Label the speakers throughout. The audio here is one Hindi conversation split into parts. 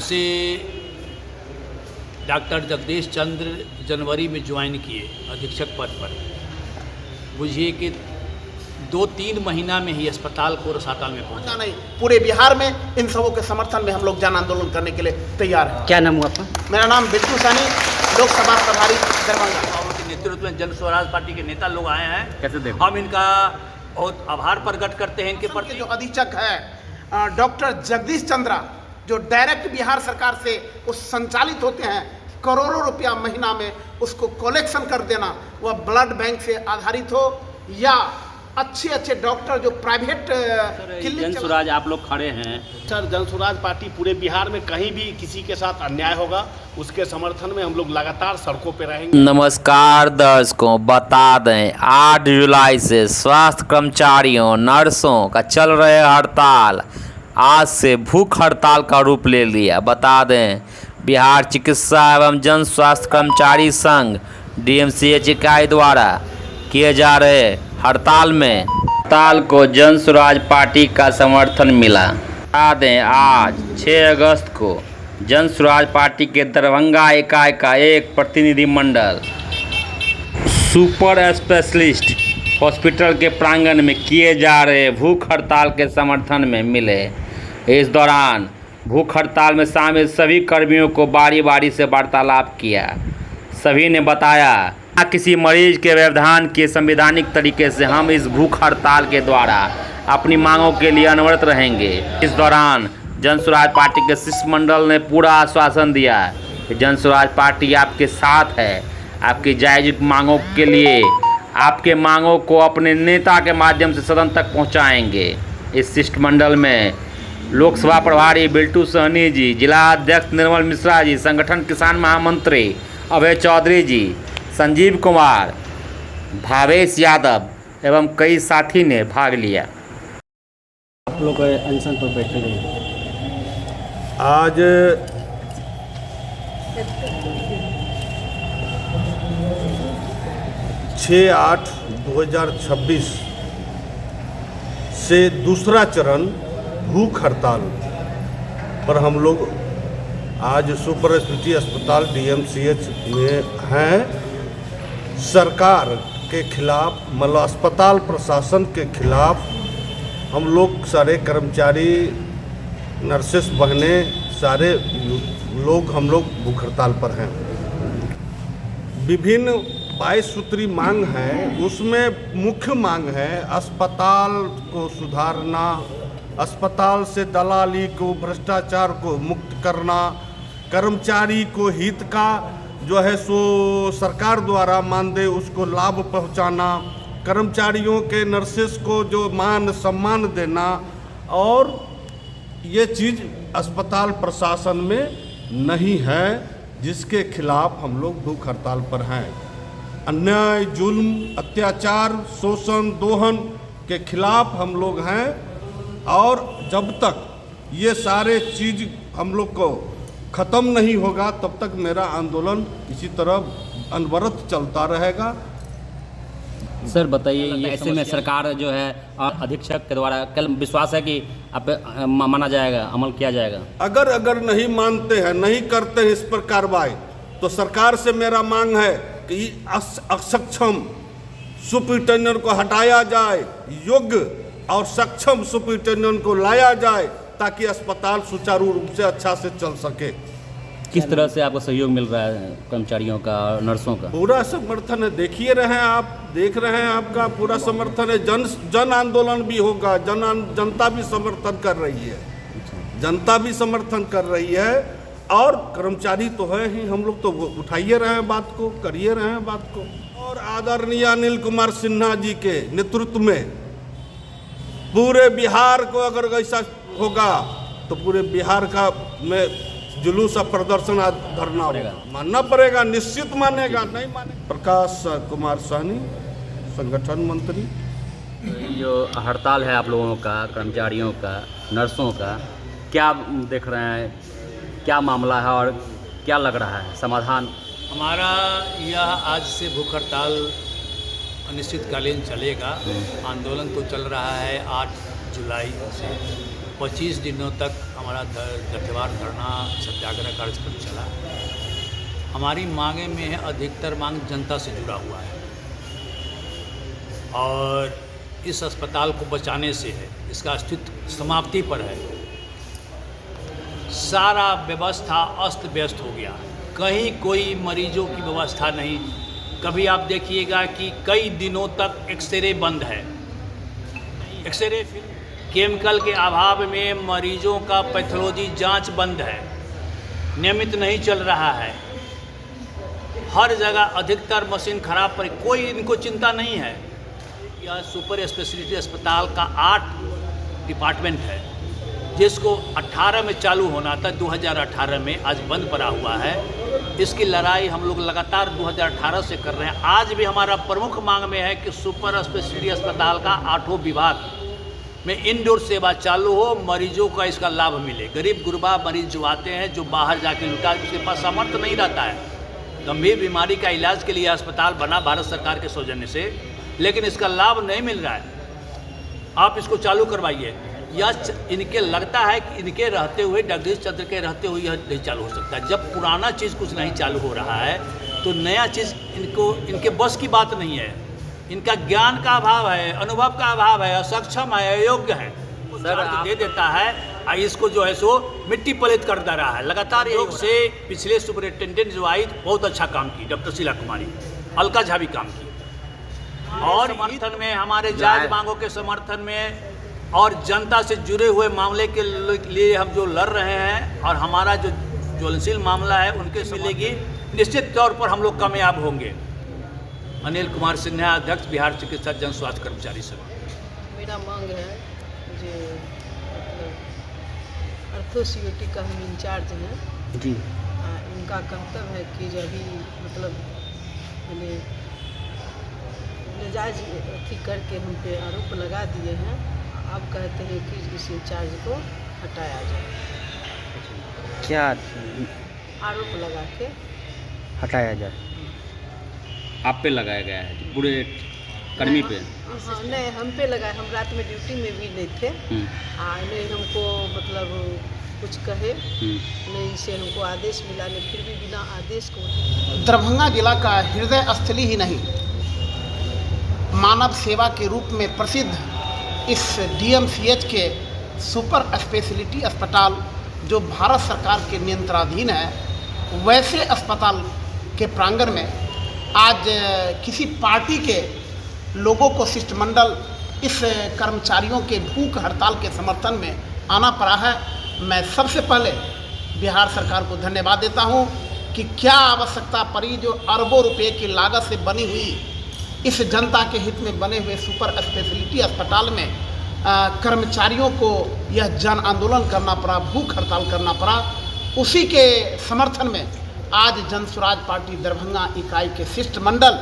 Speaker 1: से डॉक्टर जगदीश चंद्र जनवरी में ज्वाइन किए अधीक्षक पद पर। बुझिए कि 2-3 महीना में ही अस्पताल को रसातल में पहुंचा।
Speaker 2: नहीं, पूरे बिहार में इन सबों के समर्थन में हम लोग जन आंदोलन करने के लिए तैयार हैं।
Speaker 3: क्या नाम हुआ आपका?
Speaker 2: मेरा नाम बिट्टू सैनी, लोकसभा प्रभारी दरभंगा।
Speaker 1: और उनके नेतृत्व में जन स्वराज पार्टी के नेता लोग आए हैं।
Speaker 3: कैसे देखो?
Speaker 1: हम इनका बहुत आभार प्रकट करते हैं इनके प्रति।
Speaker 2: जो अधीक्षक है डॉक्टर जगदीश चंद्रा, जो डायरेक्ट बिहार सरकार से वो संचालित होते हैं, करोड़ों रुपया महीना में उसको कलेक्शन कर देना, वह ब्लड बैंक से आधारित हो या अच्छे अच्छे डॉक्टर जो प्राइवेट क्लिनिक।
Speaker 3: जन स्वराज आप लोग खड़े हैं
Speaker 4: सर, जन स्वराज पार्टी पूरे बिहार में कहीं भी किसी के साथ अन्याय होगा उसके समर्थन में हम लोग लगातार सड़कों पे रहेंगे।
Speaker 5: नमस्कार दर्शकों, बता दें 8 जुलाई से स्वास्थ्य कर्मचारियों नर्सों का चल रहे हड़ताल आज से भूख हड़ताल का रूप ले लिया। बता दें बिहार चिकित्सा एवं जन स्वास्थ्य कर्मचारी संघ DMCH इकाई द्वारा किए जा रहे हड़ताल में हड़ताल को जन स्वराज पार्टी का समर्थन मिला। बता दें आज 6 अगस्त को जन स्वराज पार्टी के दरभंगा इकाई का एक प्रतिनिधिमंडल सुपर स्पेशलिस्ट हॉस्पिटल के प्रांगण में किए जा रहे भूख हड़ताल के समर्थन में मिले। इस दौरान भूख हड़ताल में शामिल सभी कर्मियों को बारी बारी से वार्तालाप किया। सभी ने बताया किसी मरीज के व्यवधान के संवैधानिक तरीके से हम इस भूख हड़ताल के द्वारा अपनी मांगों के लिए अनवरत रहेंगे। इस दौरान जन स्वराज पार्टी के शिष्टमंडल ने पूरा आश्वासन दिया कि जन स्वराज पार्टी आपके साथ है, आपकी जायज़ मांगों के लिए आपके मांगों को अपने नेता के माध्यम से सदन तक पहुंचाएंगे। इस शिष्टमंडल में लोकसभा प्रभारी बिट्टू सहनी जी, जिला अध्यक्ष निर्मल मिश्रा जी, संगठन किसान महामंत्री अभय चौधरी जी, संजीव कुमार, भावेश यादव एवं कई साथी ने भाग लिया।
Speaker 3: आप लोग अनशन पर बैठे हैं
Speaker 4: आज 6/8/2026 से दूसरा चरण भूख हड़ताल पर हम लोग आज सुपर स्पेशलिटी अस्पताल DMCH में हैं। सरकार के खिलाफ, मतलब अस्पताल प्रशासन के खिलाफ हम लोग सारे कर्मचारी, नर्सेस बहने, सारे लोग हम लोग भूख हड़ताल पर हैं। विभिन्न 22 सूत्री मांग है, उसमें मुख्य मांग है अस्पताल को सुधारना, अस्पताल से दलाली को, भ्रष्टाचार को मुक्त करना, कर्मचारी को हित का जो है सो सरकार द्वारा मानदेय उसको लाभ पहुंचाना, कर्मचारियों के नर्सेस को जो मान सम्मान देना, और ये चीज़ अस्पताल प्रशासन में नहीं है, जिसके खिलाफ हम लोग भूख हड़ताल पर हैं। अन्याय, जुल्म, अत्याचार, शोषण, दोहन के खिलाफ हम लोग हैं, और जब तक ये सारे चीज़ हम लोग को ख़त्म नहीं होगा तब तक मेरा आंदोलन इसी तरह अनवरत चलता रहेगा।
Speaker 3: सर बताइए, ये ऐसे में सरकार जो है अधीक्षक के द्वारा कल विश्वास है कि आप माना जाएगा, अमल किया जाएगा?
Speaker 4: अगर नहीं मानते हैं, नहीं करते हैं इस पर कार्रवाई, तो सरकार से मेरा मांग है कि अक्षम सुपरिटेंडेंट को हटाया जाए, योग्य और सक्षम सुपरिटेंडेंट को लाया जाए, ताकि अस्पताल सुचारू रूप से अच्छा से चल सके।
Speaker 3: किस तरह से आपको सहयोग मिल रहा है कर्मचारियों का और नर्सों का?
Speaker 4: पूरा समर्थन है, देखिए रहे हैं आप, देख रहे हैं, आपका पूरा समर्थन है। जन आंदोलन भी होगा, जनता भी समर्थन कर रही है, जनता भी समर्थन कर रही है, और कर्मचारी तो है ही, हम लोग तो उठाइए रहे हैं बात को, करिए रहे हैं बात को। और आदरणीय अनिल कुमार सिन्हा जी के नेतृत्व में पूरे बिहार को अगर ऐसा होगा तो पूरे बिहार का में जुलूस और प्रदर्शन, धरना मानना पड़ेगा, निश्चित मानेगा, नहीं माने। प्रकाश कुमार सहनी, संगठन मंत्री।
Speaker 3: जो हड़ताल है आप लोगों का, कर्मचारियों का, नर्सों का, क्या देख रहे हैं, क्या मामला है और क्या लग रहा है समाधान?
Speaker 1: हमारा यह आज से भूख हड़ताल अनिश्चितकालीन चलेगा। आंदोलन तो चल रहा है 8 जुलाई से। 25 दिनों तक हमारा जथेदार धरना सत्याग्रह कार्यक्रम चला। हमारी मांगे में है, अधिकतर मांग जनता से जुड़ा हुआ है और इस अस्पताल को बचाने से है, इसका अस्तित्व समाप्ति पर है। सारा व्यवस्था अस्त व्यस्त हो गया, कहीं कोई मरीजों की व्यवस्था नहीं। कभी आप देखिएगा कि कई दिनों तक एक्सरे बंद है, एक्सरे केमिकल के अभाव में मरीजों का पैथोलॉजी जांच बंद है, नियमित नहीं चल रहा है। हर जगह अधिकतर मशीन खराब पर, कोई इनको चिंता नहीं है। यह सुपर स्पेशलिटी अस्पताल का 8 डिपार्टमेंट है, जिसको 18 में चालू होना था, 2018 में आज बंद पड़ा हुआ है। इसकी लड़ाई हम लोग लगातार 2018 से कर रहे हैं। आज भी हमारा प्रमुख मांग में है कि सुपर स्पेशलिटी अस्पताल का 8 विभाग में इंडोर सेवा चालू हो, मरीजों का इसका लाभ मिले। गरीब गुरबा मरीज जो आते हैं, जो बाहर जाके लुटा, उसके पास सामर्थ्य नहीं रहता है। गंभीर बीमारी का इलाज के लिए अस्पताल बना भारत सरकार के सौजन्य से, लेकिन इसका लाभ नहीं मिल रहा है। आप इसको चालू करवाइए। यह इनके लगता है कि इनके रहते हुए, जगदीश चंद्र के रहते हुए यह नहीं चालू हो सकता। जब पुराना चीज़ कुछ नहीं चालू हो रहा है तो नया चीज़ इनके बस की बात नहीं है। इनका ज्ञान का अभाव है, अनुभव का अभाव है, असक्षम है, अयोग्य है। सर दे देता है और इसको जो है सो मिट्टी पलित कर दे रहा है। लगातार योग से पिछले सुपरिटेंडेंट जो आई बहुत अच्छा काम की, डॉक्टर शीला कुमारी, अलका झा भी काम की। और समर्थन में, हमारे जायज मांगों के समर्थन में और जनता से जुड़े हुए मामले के लिए हम जो लड़ रहे हैं और हमारा जो ज्वलनशील मामला है उनके मिलेगी, निश्चित तौर पर हम लोग कामयाब होंगे। अनिल कुमार सिन्हा, अध्यक्ष बिहार चिकित्सा जन स्वास्थ्य कर्मचारी संघ।
Speaker 6: मेरा मांग है जो अर्थो-सीओटी का हम इंचार्ज हैं
Speaker 5: जी,
Speaker 6: इनका कर्तव्य है कि जब भी मतलब मैंने नजायज अथी करके हम पे आरोप लगा दिए हैं, अब कहते हैं कि इस इंचार्ज को हटाया जाए।
Speaker 5: क्या
Speaker 6: आरोप लगा के
Speaker 5: हटाया जाए? आप पे लगाया गया है पूरे कर्मी पे?
Speaker 6: हाँ, नहीं हम पे लगा, हम रात में ड्यूटी में भी नहीं थे। नहीं हमको मतलब कुछ कहे, नहीं से हमको आदेश मिला, नहीं फिर भी बिना आदेश को।
Speaker 2: दरभंगा जिला का हृदय स्थली ही नहीं, मानव सेवा के रूप में प्रसिद्ध इस DMCH के सुपर स्पेशलिटी अस्पताल जो भारत सरकार के नियंत्रणाधीन है, वैसे अस्पताल के प्रांगण में आज किसी पार्टी के लोगों को शिष्टमंडल इस कर्मचारियों के भूख हड़ताल के समर्थन में आना पड़ा है। मैं सबसे पहले बिहार सरकार को धन्यवाद देता हूं कि क्या आवश्यकता पड़ी जो अरबों रुपए की लागत से बनी हुई इस जनता के हित में बने हुए सुपर स्पेशलिटी अस्पताल में कर्मचारियों को यह जन आंदोलन करना पड़ा, भूख हड़ताल करना पड़ा। उसी के समर्थन में आज जन स्वराज पार्टी दरभंगा इकाई के शिष्टमंडल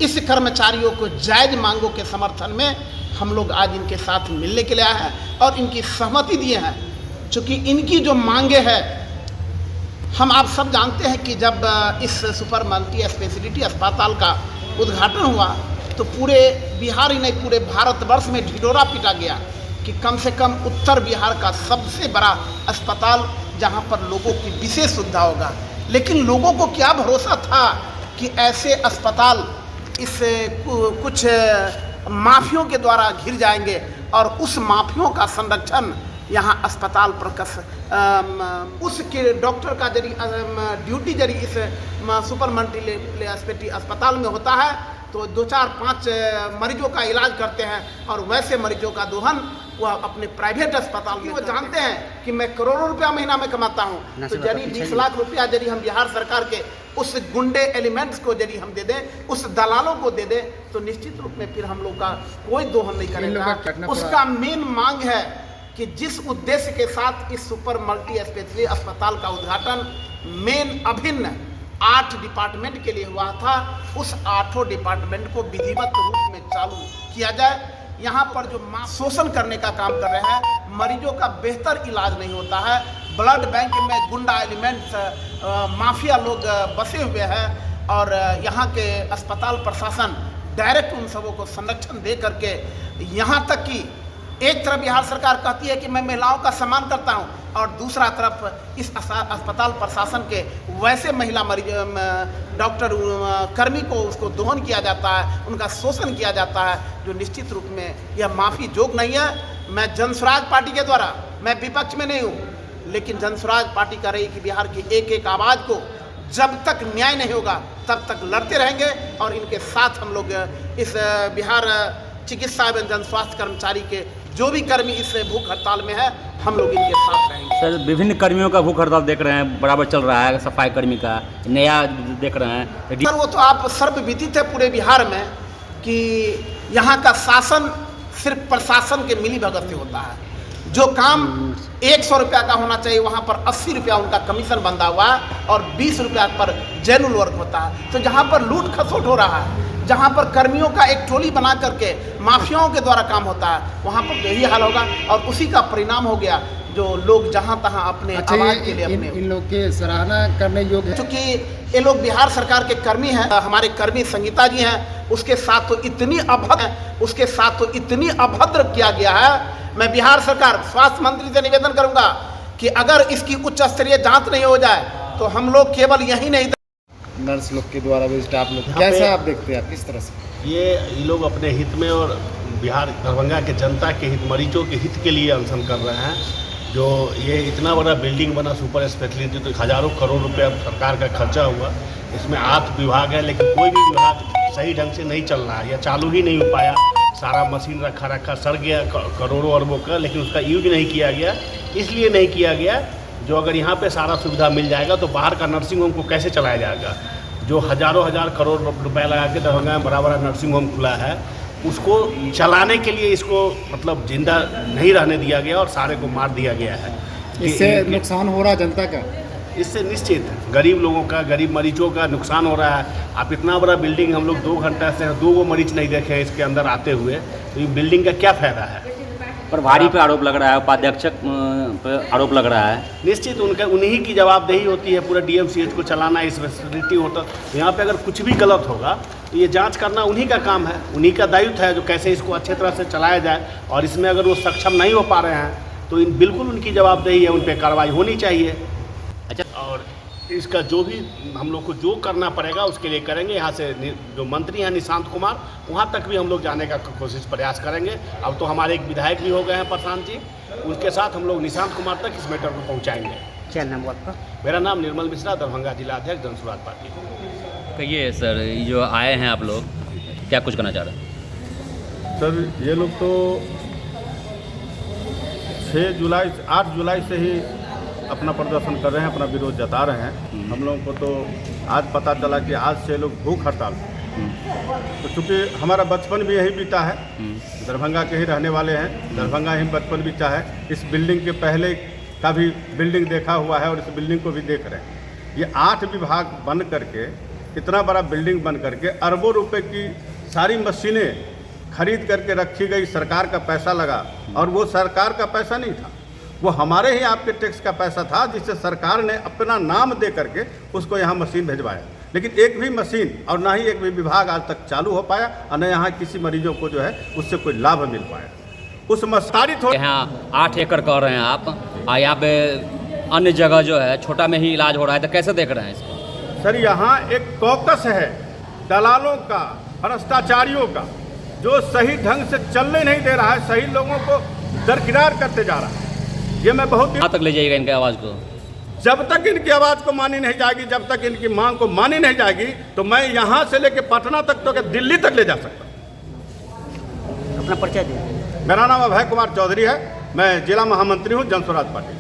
Speaker 2: इस कर्मचारियों को जायज मांगों के समर्थन में हम लोग आज इनके साथ मिलने के लिए आए हैं और इनकी सहमति दिए हैं। चूँकि इनकी जो मांगे हैं, हम आप सब जानते हैं कि जब इस सुपर मल्टी स्पेशलिटी अस्पताल का उद्घाटन हुआ तो पूरे बिहार ही नहीं, पूरे भारतवर्ष में ढिढोरा पीटा गया कि कम से कम उत्तर बिहार का सबसे बड़ा अस्पताल जहां पर लोगों की विशेष सुविधा होगा। लेकिन लोगों को क्या भरोसा था कि ऐसे अस्पताल इस कुछ माफियों के द्वारा घिर जाएंगे और उस माफियों का संरक्षण यहाँ अस्पताल पर उसके डॉक्टर का जरी ड्यूटी जरी इस सुपर मल्टी स्पेशलिटी अस्पताल में होता है तो 2-4-5 मरीजों का इलाज करते हैं और वैसे मरीजों का दोहन वह अपने प्राइवेट अस्पताल में। वो जानते हैं कि मैं करोड़ों रुपया महीना में कमाता हूँ, तो जरी 20 लाख रुपया जरी हम बिहार सरकार के उस गुंडे एलिमेंट्स को जरी हम दे दें, उस दलालों को दे दें, तो निश्चित रूप में फिर हम लोग का कोई दोहन नहीं करेगा। उसका मेन मांग है कि जिस उद्देश्य के साथ इस सुपर मल्टी स्पेशलिटी अस्पताल का उद्घाटन मेन अभिन्न 8 डिपार्टमेंट के लिए हुआ था, उस 8 डिपार्टमेंट को विधिवत रूप में चालू किया जाए। यहाँ पर जो शोषण करने का काम कर रहे हैं, मरीजों का बेहतर इलाज नहीं होता है, ब्लड बैंक में गुंडा एलिमेंट्स माफिया लोग बसे हुए हैं और यहाँ के अस्पताल प्रशासन डायरेक्ट उन सबों को संरक्षण दे करके यहाँ तक कि एक तरफ बिहार सरकार कहती है कि मैं महिलाओं का सम्मान करता हूं, और दूसरा तरफ इस अस्पताल प्रशासन के वैसे महिला मरीज डॉक्टर कर्मी को उसको दोहन किया जाता है, उनका शोषण किया जाता है, जो निश्चित रूप में यह माफ़ी जोग नहीं है। मैं जनस्वराज पार्टी के द्वारा, मैं विपक्ष में नहीं हूँ, लेकिन जनस्वराज पार्टी कर रही कि बिहार की एक एक आवाज़ को जब तक न्याय नहीं होगा तब तक लड़ते रहेंगे, और इनके साथ हम लोग इस बिहार चिकित्सा एवं जन स्वास्थ्य कर्मचारी के जो भी कर्मी इस भूख हड़ताल में है, हम लोग इनके साथ रहेंगे।
Speaker 3: सर विभिन्न कर्मियों का भूख हड़ताल देख रहे हैं, बराबर चल रहा है, सफाई कर्मी का नया देख रहे हैं।
Speaker 2: सर वो तो आप सर्वविदित है पूरे बिहार में कि यहाँ का शासन सिर्फ प्रशासन के मिली भगत से होता है। जो काम 100 रुपया का होना चाहिए वहाँ पर 80 रुपया उनका कमीशन बंधा हुआ है, और 20 रुपया पर जेनुअल वर्क होता है। तो जहाँ पर लूट खसोट हो रहा है, जहाँ पर कर्मियों का एक टोली बना करके माफियाओं के द्वारा काम होता है, वहाँ पर यही हाल होगा, और उसी का परिणाम हो गया जो लोग जहाँ तहाँ अपने आवाज़ के लिए अपने
Speaker 7: इन लोग के सराहना करने योग्य।
Speaker 2: चूँकि ये लोग बिहार सरकार के कर्मी हैं, हमारे कर्मी संगीता जी हैं, उसके साथ तो इतनी अभद्र किया गया है। मैं बिहार सरकार स्वास्थ्य मंत्री से निवेदन करूंगा कि अगर इसकी उच्च स्तरीय जांच नहीं हो जाए तो हम लोग केवल यही नहीं,
Speaker 7: नर्स लोग के द्वारा भी स्टाफ लोग कैसा आप देखते हैं, किस तरह से
Speaker 8: ये लोग अपने हित में और बिहार दरभंगा के जनता के हित, मरीजों के हित के लिए अनशन कर रहे हैं। जो ये इतना बड़ा बिल्डिंग बना सुपर स्पेशलिटी, तो हज़ारों करोड़ रुपया सरकार का खर्चा हुआ, इसमें 8 विभाग है, लेकिन कोई भी विभाग सही ढंग से नहीं चल रहा है या चालू ही नहीं हो पाया। सारा मशीन रखा सड़ गया करोड़ों अरबों का, लेकिन उसका यूज नहीं किया गया। इसलिए नहीं किया गया जो अगर यहाँ पे सारा सुविधा मिल जाएगा तो बाहर का नर्सिंग होम को कैसे चलाया जाएगा। जो हज़ारों हज़ार करोड़ रुपए लगा के दरभंगा में बड़ा बड़ा नर्सिंग होम खुला है, उसको चलाने के लिए इसको मतलब जिंदा नहीं रहने दिया गया और सारे को मार दिया गया है।
Speaker 7: इससे नुकसान हो रहा है जनता का,
Speaker 8: इससे निश्चित गरीब लोगों का, गरीब मरीजों का नुकसान हो रहा है। आप इतना बड़ा बिल्डिंग हम लोग 2 घंटा से 2 मरीज नहीं देखे हैं इसके अंदर आते हुए, तो ये बिल्डिंग का क्या फ़ायदा है।
Speaker 3: प्रभारी पे आरोप लग रहा है, उपाध्यक्ष पे आरोप लग रहा है।
Speaker 8: निश्चित उन्हीं की जवाबदेही होती है पूरा DMCH को चलाना, इस फैसिलिटी होटल। यहाँ पे अगर कुछ भी गलत होगा तो ये जांच करना उन्हीं का काम है, उन्हीं का दायित्व है जो कैसे इसको अच्छे तरह से चलाया जाए। और इसमें अगर वो सक्षम नहीं हो पा रहे हैं तो बिल्कुल उनकी जवाबदेही है, उन पर कार्रवाई होनी चाहिए।
Speaker 3: अच्छा,
Speaker 8: और इसका जो भी हम लोग को जो करना पड़ेगा उसके लिए करेंगे। यहाँ से जो मंत्री हैं निशांत कुमार, वहाँ तक भी हम लोग जाने का कोशिश प्रयास करेंगे। अब तो हमारे एक विधायक भी हो गए हैं प्रशांत जी, उनके साथ हम लोग निशांत कुमार तक इस मैटर को पहुँचाएंगे।
Speaker 7: क्या नाम आपका?
Speaker 8: मेरा नाम निर्मल मिश्रा, दरभंगा जिला अध्यक्ष जनसुराज पार्टी।
Speaker 3: कहिए सर, जो आए हैं आप लोग, क्या कुछ करना चाह रहे हैं?
Speaker 4: सर ये लोग तो 8 जुलाई से ही अपना प्रदर्शन कर रहे हैं, अपना विरोध जता रहे हैं। हम लोगों को तो आज पता चला कि आज से लोग भूख हड़ताल, तो चूँकि हमारा बचपन भी यही बीता है, दरभंगा के ही रहने वाले हैं, दरभंगा ही बचपन बीता है। इस बिल्डिंग के पहले का भी बिल्डिंग देखा हुआ है और इस बिल्डिंग को भी देख रहे हैं। ये 8 विभाग बन करके, इतना बड़ा बिल्डिंग बन करके, अरबों रुपए की सारी मशीनें खरीद करके रखी गई, सरकार का पैसा लगा, और वो सरकार का पैसा नहीं था, वो हमारे ही आपके टैक्स का पैसा था, जिससे सरकार ने अपना नाम दे करके उसको यहाँ मशीन भिजवाया। लेकिन एक भी मशीन और ना ही एक भी विभाग आज तक चालू हो पाया, और न यहाँ किसी मरीजों को जो है उससे कोई लाभ मिल पाया। उस मस्तारित हो
Speaker 3: यहाँ 8 एकड़ कह रहे हैं आप, और यहाँ पे अन्य जगह जो है छोटा में ही इलाज हो रहा है, तो कैसे देख रहे हैं इसको?
Speaker 4: सर यहाँ एक कॉकस है दलालों का, भ्रष्टाचारियों का, जो सही ढंग से चलने नहीं दे रहा है, सही लोगों को दरकिनार करते जा रहा है। ये मैं बहुत
Speaker 3: कहाँ तक ले जाइएगा इनके आवाज़ को?
Speaker 4: जब तक इनकी आवाज़ को मानी नहीं जाएगी, जब तक इनकी मांग को मानी नहीं जाएगी, तो मैं यहाँ से लेके पटना तक तो दिल्ली तक ले जा सकता हूँ।
Speaker 7: अपना परिचय दीजिए।
Speaker 4: मेरा नाम अभय कुमार चौधरी है, मैं जिला महामंत्री हूँ जनस्वराज पार्टी।